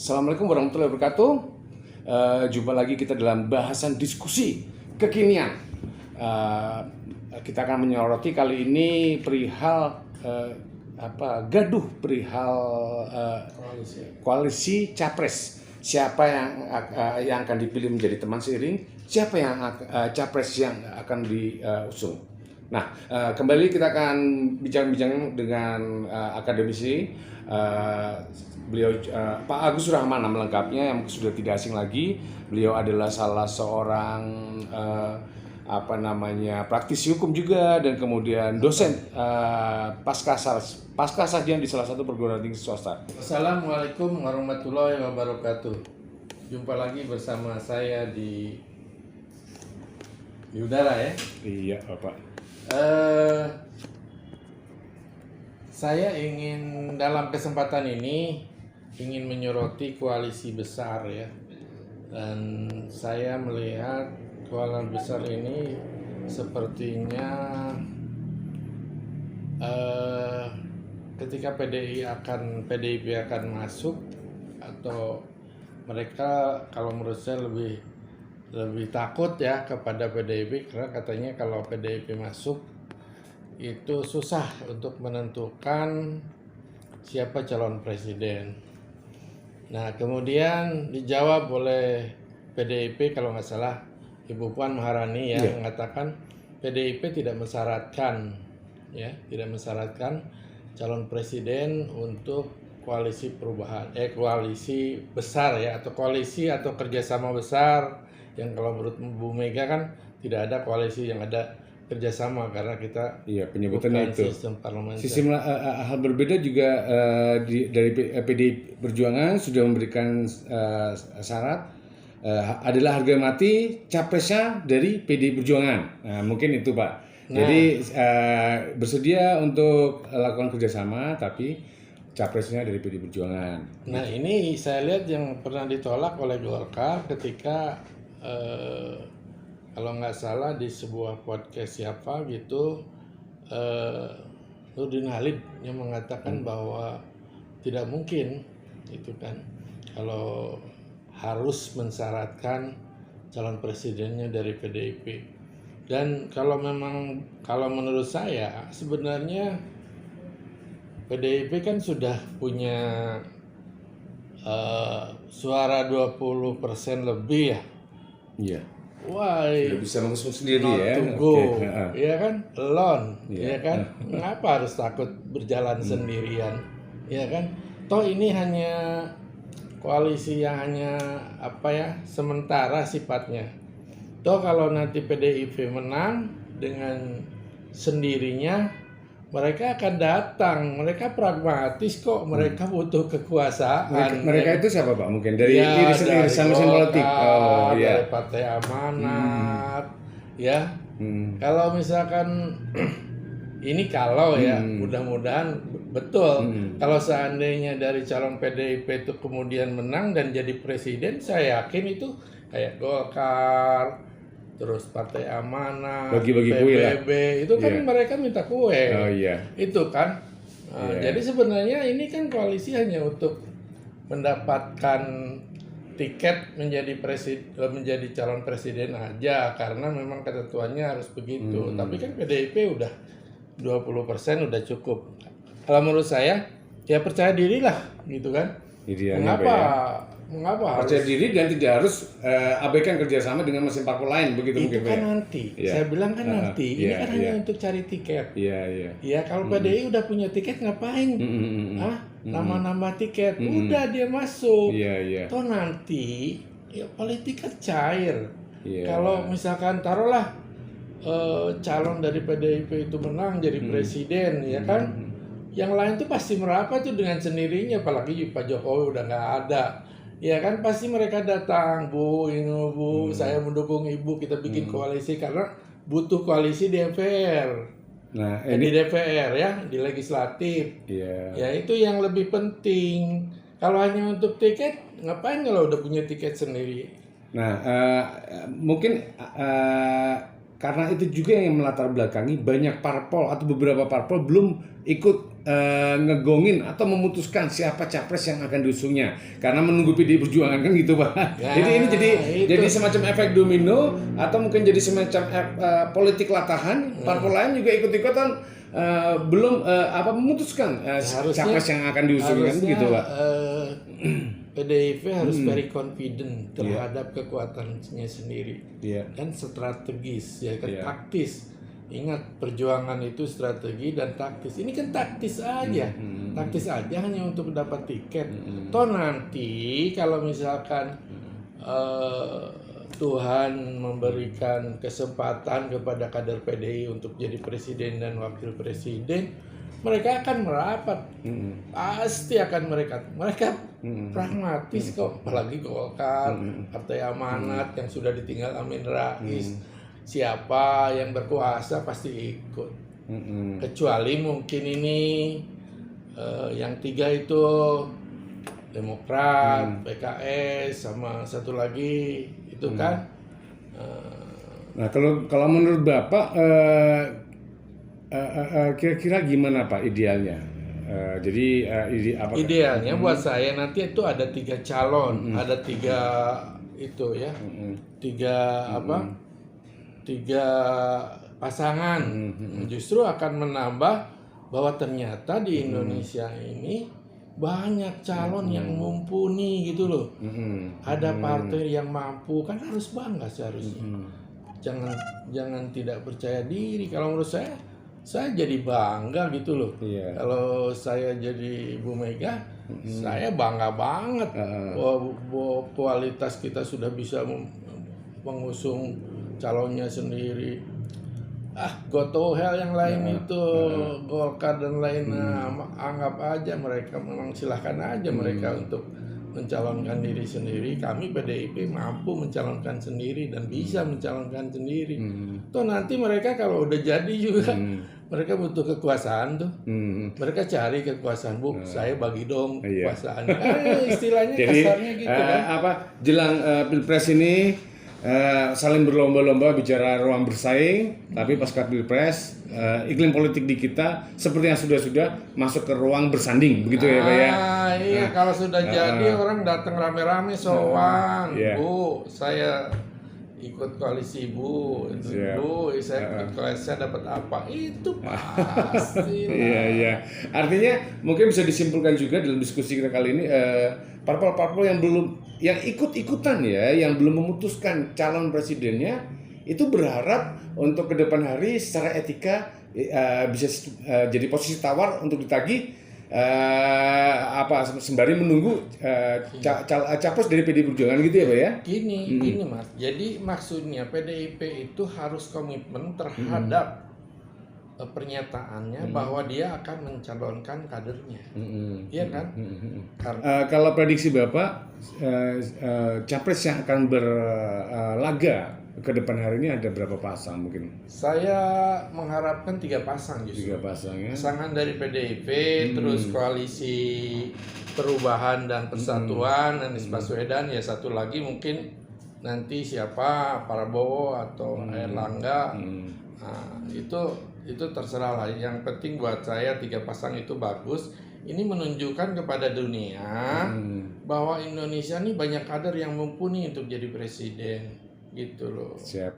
Assalamualaikum warahmatullahi wabarakatuh. Jumpa lagi kita dalam bahasan diskusi kekinian. Kita akan menyoroti kali ini perihal gaduh perihal koalisi capres. Siapa yang akan dipilih menjadi teman seiring? Siapa yang capres yang akan diusung? Nah, kembali kita akan bincang-bincang dengan akademisi beliau Pak Agus Rahman melengkapnya yang sudah tidak asing lagi. Beliau adalah salah seorang praktisi hukum juga dan kemudian dosen pasca sarjana di salah satu perguruan tinggi swasta. Assalamualaikum warahmatullahi wabarakatuh. Jumpa lagi bersama saya di udara ya. Iya, Bapak. Saya ingin dalam kesempatan ini ingin menyoroti koalisi besar ya. Dan saya melihat koalisi besar ini sepertinya ketika PDIP akan masuk, atau mereka kalau menurut saya lebih takut ya kepada PDIP, karena katanya kalau PDIP masuk itu susah untuk menentukan siapa calon presiden. Nah, kemudian dijawab oleh PDIP, kalau nggak salah Ibu Puan Maharani yang mengatakan PDIP tidak mensyaratkan calon presiden untuk koalisi perubahan, koalisi besar ya, atau koalisi atau kerjasama besar, yang kalau menurut Bu Mega kan tidak ada koalisi yang ada kerjasama karena kita penyebutannya itu sistem parlementer. Sistem hal berbeda juga dari PDI Perjuangan sudah memberikan syarat adalah harga mati capresnya dari PDI Perjuangan. Nah, mungkin itu Pak. Jadi bersedia untuk lakukan kerjasama tapi capresnya dari PDI Perjuangan. Nah, ini saya lihat yang pernah ditolak oleh Golkar ketika kalau nggak salah di sebuah podcast siapa gitu, Nurdin Halid yang mengatakan bahwa tidak mungkin itu kan kalau harus mensyaratkan calon presidennya dari PDIP. Dan kalau menurut saya sebenarnya PDIP kan sudah punya suara 20% lebih ya. Iya. Wah, udah bisa mengusung sendiri ya. Iya kan, alone, ya kan. Mengapa harus takut berjalan sendirian, ya kan? Toh ini hanya koalisi yang hanya sementara sifatnya. Toh kalau nanti PDIP menang dengan sendirinya, mereka akan datang. Mereka pragmatis kok. Mereka butuh kekuasaan. Mereka itu siapa Pak? Mungkin dari irisan politik. Dari Partai Amanat. Ya. Kalau misalkan ini mudah-mudahan betul. Kalau seandainya dari calon PDIP itu kemudian menang dan jadi presiden, saya yakin itu kayak Golkar, terus Partai Amanat, bagi-bagi kue lah. Itu kan mereka minta kue. Itu kan. Jadi sebenarnya ini kan koalisi hanya untuk mendapatkan tiket menjadi calon presiden aja, karena memang ketentuannya harus begitu. Tapi kan PDIP udah 20% udah cukup. Kalau menurut saya ya percaya diri lah gitu kan. Mengapa percaya diri dan tidak harus abaikan kerjasama dengan mesin parpol lain begitu itu kan nanti. Saya bilang kan nanti. Ini kan hanya untuk cari tiket. Ya kalau PDI udah punya tiket ngapain? Nambah tiket. Udah dia masuk. Toh nanti ya politik kan cair. Kalau misalkan taruhlah calon dari PDIP itu menang jadi presiden, ya kan? Yang lain tuh pasti merapat tuh dengan sendirinya, apalagi Pak Jokowi udah nggak ada. Ya kan pasti mereka datang, Bu, saya mendukung Ibu, kita bikin koalisi karena butuh koalisi di DPR. Nah, di DPR ya, di legislatif. Ya itu yang lebih penting. Kalau hanya untuk tiket, ngapain kalau udah punya tiket sendiri? Nah, mungkin karena itu juga yang melatar belakangi banyak parpol atau beberapa parpol belum ikut ngegongin atau memutuskan siapa capres yang akan diusungnya karena menunggu PDI Perjuangan kan gitu Pak. Ya, jadi ini itu. jadi semacam efek domino atau mungkin jadi semacam politik latahan. Parpol lain juga ikut-ikutan belum memutuskan capres yang akan diusungkan gitu Pak. PDIP harus very confident terhadap kekuatannya sendiri dan strategis, ya kan, taktis. Ingat, perjuangan itu strategi dan taktis. Ini kan taktis aja, taktis aja hanya untuk dapat tiket. Toh nanti kalau misalkan Tuhan memberikan kesempatan kepada kader PDI untuk jadi presiden dan wakil presiden, mereka akan merapat, pasti akan mereka pragmatis kok, apalagi Golkar, Partai Amanat yang sudah ditinggal Amin Rais, siapa yang berkuasa pasti ikut, kecuali mungkin ini yang tiga itu Demokrat, PKS, sama satu lagi itu kan. Nah kalau menurut Bapak kira-kira gimana Pak idealnya? Jadi idealnya buat saya nanti itu ada 3 calon, ada 3 itu ya, 3 pasangan. Justru akan menambah bahwa ternyata di Indonesia ini banyak calon yang mumpuni gitu loh. Ada partai yang mampu, kan harus bangga seharusnya. Jangan tidak percaya diri. Kalau menurut saya jadi bangga gitu loh. Kalau saya jadi Bu Mega, saya bangga banget bahwa kualitas kita sudah bisa mengusung calonnya sendiri. Go to hell yang lain itu Golkar dan lainnya, anggap aja mereka, memang silahkan aja mereka untuk mencalonkan diri sendiri. Kami PDIP mampu mencalonkan sendiri dan bisa mencalonkan sendiri. Toh nanti mereka kalau udah jadi juga mereka butuh kekuasaan tuh. Mereka cari kekuasaan, Bu, saya bagi dong kekuasaan. Istilahnya jadi, kasarnya gitu kan. Jelang Pilpres ini saling berlomba-lomba bicara ruang bersaing, tapi pasca Pilpres iklim politik di kita seperti yang sudah masuk ke ruang bersanding, begitu ya Pak ya? Iya, kalau sudah jadi orang datang rame-rame sowan, Bu, saya ikut koalisi Bu, Bu, saya ikut koalisi, saya dapat apa? Itu pasti. Iya. Artinya mungkin bisa disimpulkan juga dalam diskusi kita kali ini, parpol-parpol yang ikut-ikutan ya, yang belum memutuskan calon presidennya, itu berharap untuk ke depan hari secara etika bisa jadi posisi tawar untuk ditagih sembari menunggu capres dari PDI Perjuangan gitu ya Pak ya? Gini Mas, jadi maksudnya PDIP itu harus komitmen terhadap pernyataannya bahwa dia akan mencalonkan kadernya, iya kan? Kalau prediksi Bapak, capres yang akan berlaga ke depan hari ini ada berapa pasang mungkin? Saya mengharapkan 3 pasang justru. 3 pasang ya. Pasangan dari PDIP, terus koalisi Perubahan dan Persatuan, Anies Baswedan, ya satu lagi mungkin nanti siapa, Prabowo atau Erlangga. Nah, itu terserah lah. Yang penting buat saya 3 pasang itu bagus. Ini menunjukkan kepada dunia bahwa Indonesia ini banyak kader yang mumpuni untuk jadi presiden, gitu loh. Siap.